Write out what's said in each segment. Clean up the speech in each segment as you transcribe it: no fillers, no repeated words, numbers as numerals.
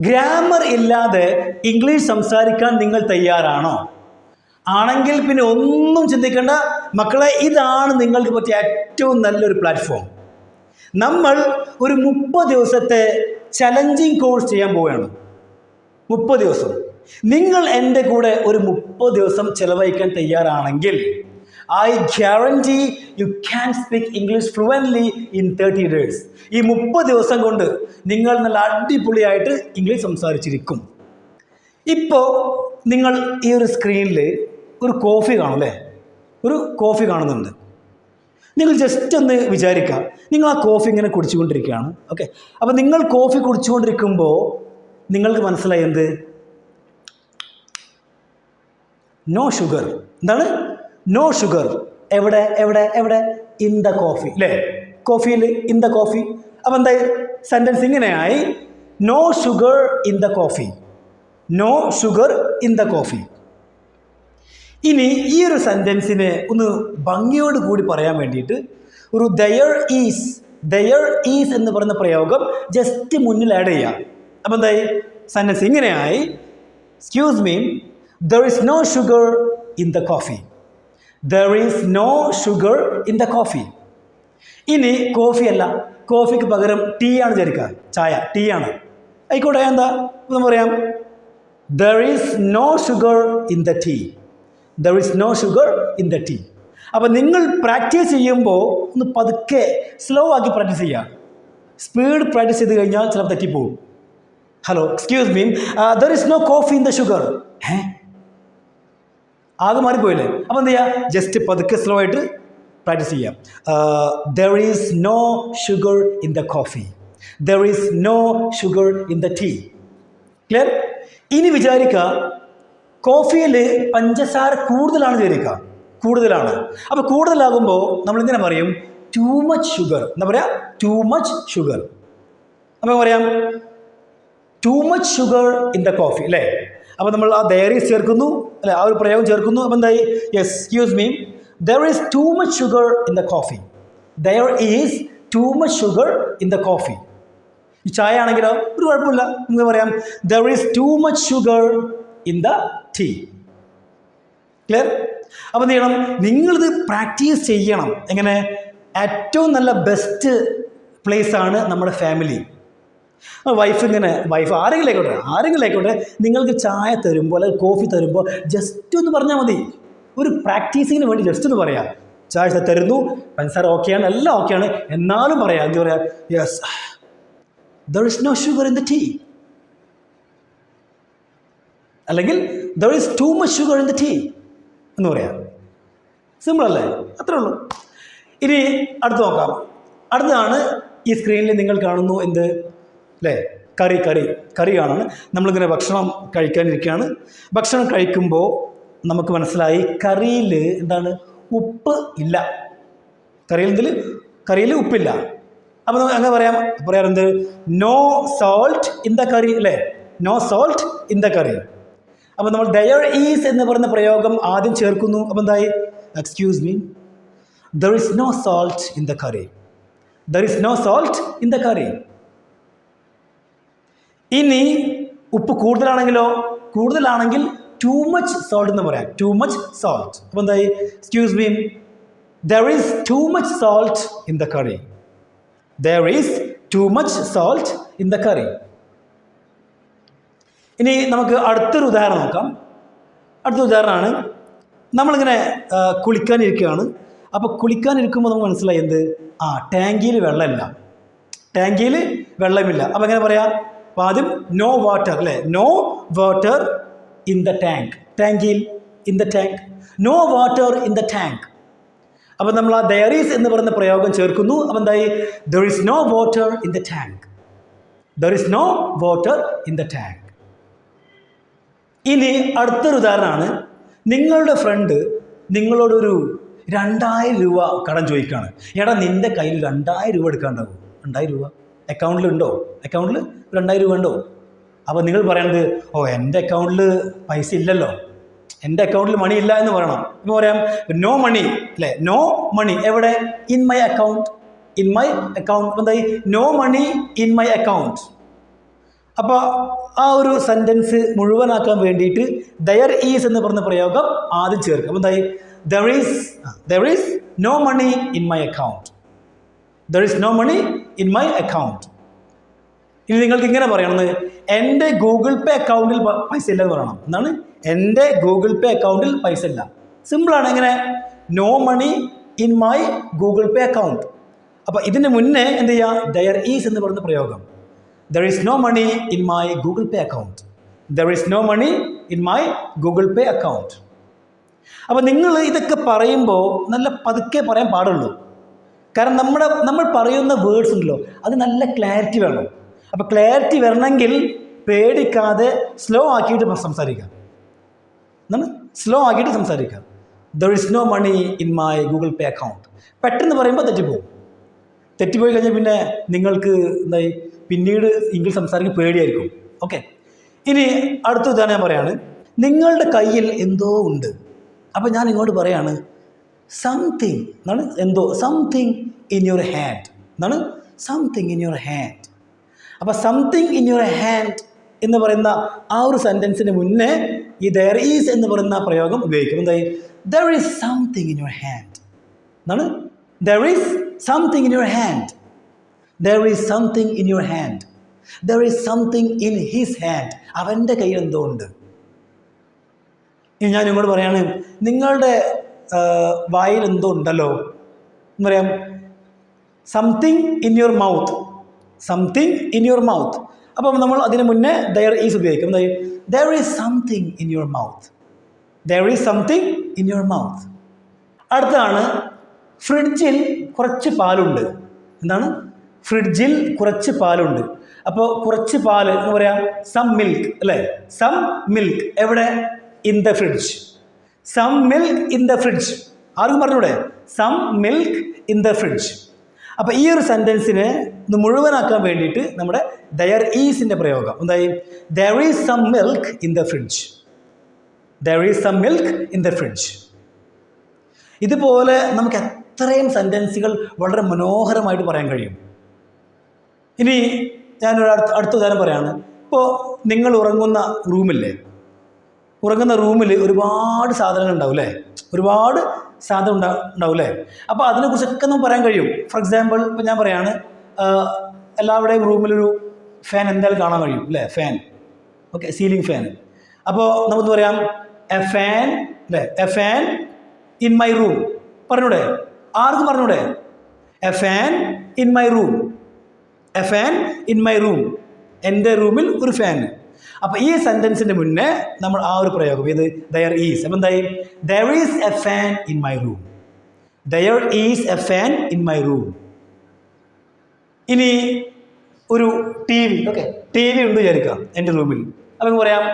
Grammar ഇല്ലാതെ English സംസാരിക്കാൻ നിങ്ങൾ തയ്യാറാണോ? ആണെങ്കിൽ പിന്നെ ഒന്നും ചിന്തിക്കേണ്ട മക്കളെ, ഇതാണ് നിങ്ങൾക്ക് പറ്റിയ ഏറ്റവും നല്ലൊരു പ്ലാറ്റ്ഫോം. നമ്മൾ ഒരു 30 ദിവസത്തെ ചലഞ്ചിങ് കോഴ്സ് ചെയ്യാൻ പോവുകയാണ്. 30 ദിവസം നിങ്ങൾ എൻ്റെ കൂടെ ഒരു 30 ദിവസം ചിലവഴിക്കാൻ തയ്യാറാണെങ്കിൽ I guarantee you can speak English fluently in 30 days. ഈ 30 ദിവസം കൊണ്ട് നിങ്ങൾ നല്ല അടിപൊളിയായിട്ട് ഇംഗ്ലീഷ് സംസാരിച്ചിരിക്കും. ഇപ്പോൾ നിങ്ങൾ ഈ ഒരു സ്ക്രീനിൽ ഒരു കോഫി കാണും അല്ലേ? ഒരു കോഫി കാണുന്നുണ്ട്. നിങ്ങൾ ജസ്റ്റ് ഒന്ന് വിചാരിക്കുക, നിങ്ങൾ ആ കോഫി ഇങ്ങനെ കുടിച്ചുകൊണ്ടിരിക്കുകയാണ്. ഓക്കെ, അപ്പോൾ നിങ്ങൾ കോഫി കുടിച്ചുകൊണ്ടിരിക്കുമ്പോൾ നിങ്ങൾക്ക് മനസ്സിലായി എന്ത്? No sugar. എന്താണ് നോ ഷുഗർ? എവിടെ എവിടെ എവിടെ? ഇൻ ദ കോഫി അല്ലേ? കോഫിയിൽ ഇൻ ദ കോഫി. അപ്പം എന്തായി? സെൻറ്റൻസ് ഇങ്ങനെയായി, no sugar in the coffee. No sugar in the coffee. ഇനി ഈ ഒരു സെൻറ്റൻസിനെ ഒന്ന് ഭംഗിയോട് കൂടി പറയാൻ വേണ്ടിയിട്ട് ഒരു ദയർ ഈസ് എന്ന് പറയുന്ന പ്രയോഗം ജസ്റ്റ് മുന്നിൽ ആഡ് ചെയ്യാം. അപ്പം എന്തായി? സെൻറ്റൻസ് ഇങ്ങനെയായി, excuse me, there is no sugar in the coffee. There is no sugar in the coffee. ഇനി കോഫി അല്ല, കോഫിക്ക് പകരം ടീ ആണ് വിചാരിക്കുക. ചായ, ടീ ആണ്. ആയിക്കോട്ടെ, എന്താ എന്ന് പറയാം? There is no sugar in the tea. There is no sugar in the tea. അപ്പം നിങ്ങൾ പ്രാക്ടീസ് ചെയ്യുമ്പോൾ ഒന്ന് പതുക്കെ സ്ലോ ആക്കി പ്രാക്ടീസ് ചെയ്യുക. സ്പീഡ് പ്രാക്ടീസ് ചെയ്ത് കഴിഞ്ഞാൽ ചിലപ്പോൾ തെറ്റിപ്പോവും. Hello, excuse me, there is no coffee in the sugar. ആകെ മാറിപ്പോയില്ലേ? അപ്പോൾ എന്ത് ചെയ്യുക? ജസ്റ്റ് പതുക്കെ സ്ലോ ആയിട്ട് പ്രാക്ടീസ് ചെയ്യാം. There is no sugar in the coffee. There is no sugar in the tea. Clear? ഇനി വിചാരിക്കുക, കോഫിയിൽ പഞ്ചസാര കൂടുതലാണ് വിചാരിക്കുക. കൂടുതലാണ്. അപ്പോൾ കൂടുതലാകുമ്പോൾ നമ്മളിങ്ങനെ പറയും ടു മച്ച് ഷുഗർ. എന്താ പറയുക? Too much sugar. അപ്പോൾ പറയാം too much sugar in the coffee അല്ലേ? അപ്പോൾ നമ്മൾ ആ there is ചേർക്കുന്നു അല്ലെ? ആ ഒരു പ്രയോഗം ചേർക്കുന്നു. അപ്പോൾ എന്തായി? Yes, excuse me, there is too much sugar in the coffee. There is too much sugar in the coffee. ഈ ചായ ആണെങ്കിലോ ഒരു കുഴപ്പമില്ല, നമുക്ക് പറയാം there is too much sugar in the tea. Clear? അപ്പോൾ എന്ത് ചെയ്യണം? നിങ്ങളിത് പ്രാക്ടീസ് ചെയ്യണം. എങ്ങനെ? ഏറ്റവും നല്ല ബെസ്റ്റ് പ്ലേസ് ആണ് നമ്മുടെ ഫാമിലി. വൈഫ് ആരെങ്കിലും ആയിക്കോട്ടെ നിങ്ങൾക്ക് ചായ തരുമ്പോൾ അല്ലെങ്കിൽ കോഫി തരുമ്പോൾ ജസ്റ്റ് ഒന്ന് പറഞ്ഞാൽ മതി. ഒരു പ്രാക്ടീസിങ്ങിന് വേണ്ടി ജസ്റ്റ് ഒന്ന് പറയാം, ചായ തരുന്നു, പഞ്ചസാര ഓക്കെയാണ്, എല്ലാം ഓക്കെയാണ്, എന്നാലും പറയാം എന്താ പറയാ? Yes, there is no sugar in the tea. അല്ലെങ്കിൽ there is too much sugar in the tea എന്ന് പറയാം. സിമ്പിൾ അല്ലേ? അത്രേ ഉള്ളൂ. ഇനി അടുത്ത് നോക്കാം. അടുത്തതാണ് ഈ സ്ക്രീനിൽ നിങ്ങൾ കാണുന്നു എന്ത് അല്ലേ? കറി കാണുന്നു. നമ്മളിങ്ങനെ ഭക്ഷണം കഴിക്കാനിരിക്കുകയാണ്. ഭക്ഷണം കഴിക്കുമ്പോൾ നമുക്ക് മനസ്സിലായി കറിയിൽ എന്താണ്? ഉപ്പ് ഇല്ല. കറിയിൽ ഉപ്പില്ല. അപ്പോൾ നമുക്ക് അങ്ങനെ പറയാറുണ്ട് no salt in the curry അല്ലേ? No salt in the curry. അപ്പോൾ നമ്മൾ there is എന്ന് പറയുന്ന പ്രയോഗം ആദ്യം ചേർക്കുന്നു. അപ്പോൾ എന്തായി? Excuse me, there is no salt in the curry. There is no salt in the curry. ഇനി ഉപ്പ് കൂടുതലാണെങ്കിൽ ടു മച്ച് സോൾട്ട് എന്ന് പറയാം. Too much salt. അപ്പോൾ എന്തായി? Excuse me, there is too much salt in the curry. There is too much salt in the curry. ഇനി നമുക്ക് അടുത്തൊരു ഉദാഹരണം നോക്കാം. അടുത്ത ഉദാഹരണമാണ്, നമ്മളിങ്ങനെ കുളിക്കാനിരിക്കുകയാണ്. അപ്പോൾ കുളിക്കാനിരിക്കുമ്പോൾ നമുക്ക് മനസ്സിലായി എന്ത്? ടാങ്കിയിൽ വെള്ളമില്ല. അപ്പോൾ എങ്ങനെ പറയാം? അപ്പോൾ ആദ്യം നോ വാട്ടർ അല്ലേ? No water in the tank. ടാങ്കിൽ in the tank. No water in the tank. അപ്പോൾ നമ്മൾ ആ there is എന്ന് പറയുന്ന പ്രയോഗം ചേർക്കുന്നു. അപ്പോൾ എന്തായി? there is no water in the tank. There is no water in the tank. ഇനി അടുത്തൊരു ഉദാഹരണമാണ്, നിങ്ങളുടെ ഫ്രണ്ട് നിങ്ങളോടൊരു 2000 രൂപ കടം ചോദിക്കുകയാണ്. എടാ, നിൻ്റെ കയ്യിൽ 2000 രൂപ എടുക്കാണ്ടാവും. 2000 രൂപ അക്കൗണ്ടിലുണ്ടോ? അക്കൗണ്ടിൽ 2000 രൂപ ഉണ്ടോ? അപ്പോൾ നിങ്ങൾ പറയണത് എൻ്റെ അക്കൗണ്ടിൽ പൈസ ഇല്ലല്ലോ, എൻ്റെ അക്കൗണ്ടിൽ മണി ഇല്ല എന്ന് പറയണം. എന്ന് പറയാം നോ മണി അല്ലേ? No money. എവിടെ? In my account. എന്തായി? No money in my account. അപ്പോൾ ആ ഒരു സെൻറ്റൻസ് മുഴുവനാക്കാൻ വേണ്ടിയിട്ട് ദയർ ഈസ് എന്ന് പറഞ്ഞ പ്രയോഗം ആദ്യം ചേർക്കും. അപ്പോൾ എന്തായി? There is no money in my account. There is no money in my account. ഇനി നിങ്ങൾക്ക് ഇങ്ങനെ പറയണമെന്ന്, എൻ്റെ ഗൂഗിൾ പേ അക്കൗണ്ടിൽ പൈസ ഇല്ല എന്ന് പറയണം. എന്താണ്? എൻ്റെ ഗൂഗിൾ പേ അക്കൗണ്ടിൽ പൈസ ഇല്ല. സിമ്പിളാണ്. എങ്ങനെ? No money in my Google Pay account. അപ്പോൾ ഇതിന് മുന്നേ എന്ത് ചെയ്യുക? ദയർ ഈസ് എന്ന് പറയുന്ന പ്രയോഗം. There is no money in my Google Pay account. There is no money in my Google Pay account. അപ്പോൾ നിങ്ങൾ ഇതൊക്കെ പറയുമ്പോൾ നല്ല പതുക്കെ പറയാൻ പാടുള്ളൂ. കാരണം നമ്മൾ പറയുന്ന വേർഡ്സ് ഉണ്ടല്ലോ, അത് നല്ല ക്ലാരിറ്റി വേണം. അപ്പോൾ ക്ലാരിറ്റി വരണമെങ്കിൽ പേടിക്കാതെ സ്ലോ ആക്കിയിട്ട് സംസാരിക്കാം. എന്താണ്? സ്ലോ ആക്കിയിട്ട് സംസാരിക്കാം. There is no money in my Google Pay account. പെട്ടെന്ന് പറയുമ്പോൾ തെറ്റിപ്പോയി കഴിഞ്ഞാൽ പിന്നെ നിങ്ങൾക്ക് എന്തായി പിന്നീട് ഇംഗ്ലീഷ് സംസാരിക്കാൻ പേടിയായിരിക്കും. ഓക്കെ, ഇനി അടുത്ത ഉദാഹരണം ഞാൻ പറയാണ്. നിങ്ങളുടെ കയ്യിൽ എന്തോ ഉണ്ട്. അപ്പോൾ ഞാൻ ഇങ്ങോട്ട് പറയാണ് സംതിങ് എന്നാണ്. എന്തോ, സംതിങ് ഇൻ യുവർ ഹാൻഡ് എന്നാണ്. Something in your hand. അപ്പോൾ സംതിങ് ഇൻ യുവർ ഹാൻഡ് എന്ന് പറയുന്ന ആ ഒരു സെൻറ്റൻസിന് മുന്നേ ഈ ദർ ഈസ് എന്ന് പറയുന്ന പ്രയോഗം ഉപയോഗിക്കും. എന്തായി? There is something in your hand എന്നാണ്. There is something in your hand. There is something in your hand. There is something in his hand. അവൻ്റെ കയ്യിൽ എന്തോ ഉണ്ട്. ഇനി ഞാൻ നിങ്ങളോട് പറയാണ്, നിങ്ങളുടെ വായിൽ എന്തോ ഉണ്ടല്ലോ എന്ന് പറയാം. Something in your mouth. Something in your mouth. അപ്പം നമ്മൾ അതിന് മുന്നേ ദർ ഈസ് ഉപയോഗിക്കും. എന്തായാലും there is something in your mouth. There is something in your mouth. അടുത്താണ് ഫ്രിഡ്ജിൽ കുറച്ച് പാലുണ്ട്. എന്താണ്? ഫ്രിഡ്ജിൽ കുറച്ച് പാലുണ്ട്. അപ്പോൾ കുറച്ച് പാല് എന്ന് പറയാം സം മിൽക്ക് അല്ലേ? Some milk. എവിടെ? In the fridge. Some milk in the fridge. ആർക്കും പറഞ്ഞൂടെ? Some milk in the fridge. അപ്പോൾ ഈ ഒരു സെൻറ്റൻസിനെ ഇത് മുഴുവനാക്കാൻ വേണ്ടിയിട്ട് നമ്മുടെ ദയർ ഈസിൻ്റെ പ്രയോഗം എന്തായി? There is some milk in the fridge. There is some milk in the fridge. ഇതുപോലെ നമുക്ക് എത്രയും സെൻറ്റൻസുകൾ വളരെ മനോഹരമായിട്ട് പറയാൻ കഴിയും. ഇനി ഞാനൊരു അടുത്ത ഉദാഹരണം പറയാണ്. ഇപ്പോൾ നിങ്ങൾ ഉറങ്ങുന്ന റൂമില്ലേ, ഉറങ്ങുന്ന റൂമിൽ ഒരുപാട് സാധനങ്ങൾ ഉണ്ടാവും അല്ലേ? ഒരുപാട് സാധനം ഉണ്ടാവും അല്ലേ? അപ്പോൾ അതിനെക്കുറിച്ചൊക്കെ നമുക്ക് പറയാൻ കഴിയും. ഫോർ എക്സാമ്പിൾ ഇപ്പോൾ ഞാൻ പറയാണ്, എല്ലാവരുടെയും റൂമിലൊരു ഫാൻ എന്തായാലും കാണാൻ കഴിയും അല്ലേ? ഫാൻ. Okay, ceiling fan. അപ്പോൾ നമുക്ക് പറയാം എ ഫാൻ അല്ലേ? A fan in my room. പറഞ്ഞൂടെ? ആർക്കും പറഞ്ഞൂടെ? A fan in my room. A fan in my room. എൻ്റെ റൂമിൽ ഒരു ഫാൻ. അപ്പോൾ ഈ സെൻറ്റൻസിൻ്റെ മുന്നേ നമ്മൾ ആ ഒരു പ്രയോഗം ഇത് ദയർ ഈസ്. അപ്പം എന്തായി? There is a fan in my room. There is a fan in my room. ഇനി ഒരു T V. Okay, T V ഉണ്ട് വിചാരിക്കാം എൻ്റെ റൂമിൽ. അപ്പം പറയാം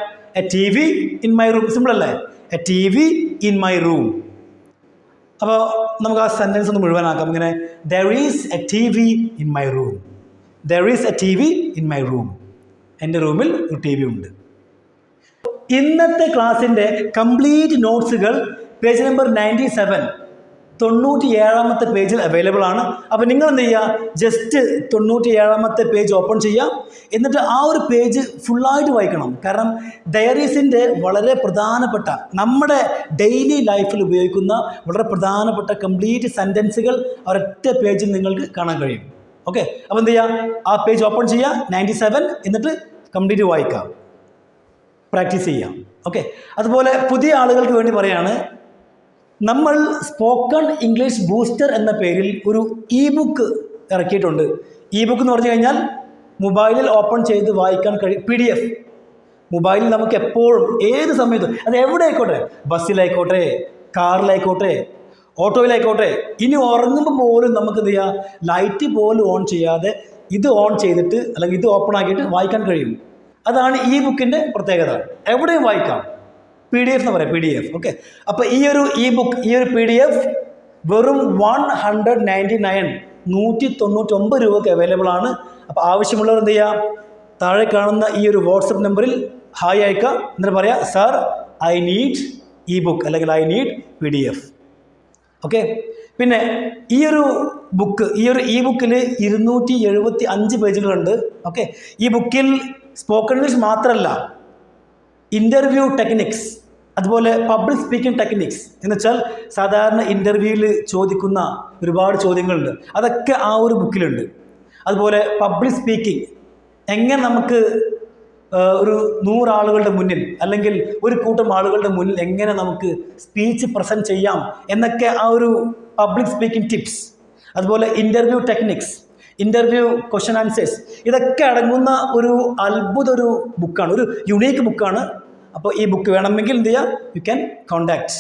a T V in my room. Simple അല്ലേ? A T V in my room. അപ്പോൾ നമുക്ക് ആ സെൻറ്റൻസ് ഒന്ന് മുഴുവനാക്കാം. ഇങ്ങനെ there is a T V in my room. There is a T V in my room. എൻ്റെ റൂമിൽ ഒരു ടി വി ഉണ്ട്. ഇന്നത്തെ ക്ലാസ്സിൻ്റെ കംപ്ലീറ്റ് നോട്ട്സുകൾ പേജ് നമ്പർ 97 97ാമത്തെ പേജിൽ അവൈലബിൾ ആണ്. അപ്പോൾ നിങ്ങൾ എന്ത് ചെയ്യുക? ജസ്റ്റ് 97ാമത്തെ പേജ് ഓപ്പൺ ചെയ്യുക. എന്നിട്ട് ആ ഒരു പേജ് ഫുള്ളായിട്ട് വായിക്കണം. കാരണം ഡയറീസിൻ്റെ വളരെ പ്രധാനപ്പെട്ട നമ്മുടെ ഡെയിലി ലൈഫിൽ ഉപയോഗിക്കുന്ന വളരെ പ്രധാനപ്പെട്ട കംപ്ലീറ്റ് സെൻറ്റൻസുകൾ ഒരൊറ്റ പേജിൽ നിങ്ങൾക്ക് കാണാൻ കഴിയും. ഓക്കെ, അപ്പോൾ എന്ത് ചെയ്യുക? ആ പേജ് ഓപ്പൺ ചെയ്യുക 97, എന്നിട്ട് കംപ്ലീറ്റ് വായിക്കാം, പ്രാക്ടീസ് ചെയ്യാം. ഓക്കെ, അതുപോലെ പുതിയ ആളുകൾക്ക് വേണ്ടി പറയാണ്, നമ്മൾ സ്പോക്കൺ ഇംഗ്ലീഷ് ബൂസ്റ്റർ എന്ന പേരിൽ ഒരു ഇ ബുക്ക് ഇറക്കിയിട്ടുണ്ട്. ഇ ബുക്ക് എന്ന് പറഞ്ഞു കഴിഞ്ഞാൽ മൊബൈലിൽ ഓപ്പൺ ചെയ്ത് വായിക്കാൻ കഴിയും. PDF മൊബൈലിൽ നമുക്ക് എപ്പോഴും ഏത് സമയത്തും, അത് എവിടെ ആയിക്കോട്ടെ, ബസ്സിലായിക്കോട്ടെ, കാറിലായിക്കോട്ടെ, ഓട്ടോയിലായിക്കോട്ടെ, ഇനി ഉറങ്ങുമ്പോൾ പോലും നമുക്ക് എന്ത് ചെയ്യാം? ലൈറ്റ് പോലും ഓൺ ചെയ്യാതെ ഇത് ഓൺ ചെയ്തിട്ട് അല്ലെങ്കിൽ ഇത് ഓപ്പൺ ആക്കിയിട്ട് വായിക്കാൻ കഴിയും. അതാണ് ഈ ബുക്കിൻ്റെ പ്രത്യേകത. എവിടെയും വായിക്കാം. PDF എന്ന് പറയാം, PDF. ഓക്കെ, അപ്പോൾ ഈ ഒരു ഇ ബുക്ക്, ഈ ഒരു PDF വെറും 199 199 രൂപയ്ക്ക് അവൈലബിൾ ആണ്. അപ്പോൾ ആവശ്യമുള്ളവർ എന്ത് ചെയ്യുക? താഴെ കാണുന്ന ഈ ഒരു വാട്സപ്പ് നമ്പറിൽ ഹായ് അയക്കുക. എന്നിട്ട് പറയാം, sir I need E book അല്ലെങ്കിൽ ഐ നീഡ് PDF. ഓക്കെ, പിന്നെ ഈ ഒരു ബുക്ക്, ഈ ഒരു ഇ ബുക്കിൽ 275 പേജുകളുണ്ട്. ഓക്കെ, ഈ ബുക്കിൽ സ്പോക്കൺ ഇംഗ്ലീഷ് മാത്രമല്ല, ഇൻ്റർവ്യൂ ടെക്നിക്സ്, അതുപോലെ പബ്ലിക് സ്പീക്കിംഗ് ടെക്നിക്സ് എന്ന് വെച്ചാൽ സാധാരണ ഇൻ്റർവ്യൂവിൽ ചോദിക്കുന്ന ഒരുപാട് ചോദ്യങ്ങളുണ്ട്, അതൊക്കെ ആ ഒരു ബുക്കിലുണ്ട്. അതുപോലെ പബ്ലിക് സ്പീക്കിംഗ്, എങ്ങനെ നമുക്ക് ഒരു 100 ആളുകളുടെ മുന്നിൽ അല്ലെങ്കിൽ ഒരു കൂട്ടം ആളുകളുടെ മുന്നിൽ എങ്ങനെ നമുക്ക് സ്പീച്ച് പ്രസൻറ്റ് ചെയ്യാം എന്നൊക്കെ ആ ഒരു പബ്ലിക് സ്പീക്കിംഗ് ടിപ്സ്, അതുപോലെ interview techniques, interview question answers, ഇതൊക്കെ അടങ്ങുന്ന ഒരു ബുക്കാണ്, ഒരു യുണീക്ക് ബുക്കാണ്. അപ്പോൾ ഈ ബുക്ക് വേണമെങ്കിൽ എന്ത് ചെയ്യുക, യു ക്യാൻ കോൺടാക്ട്.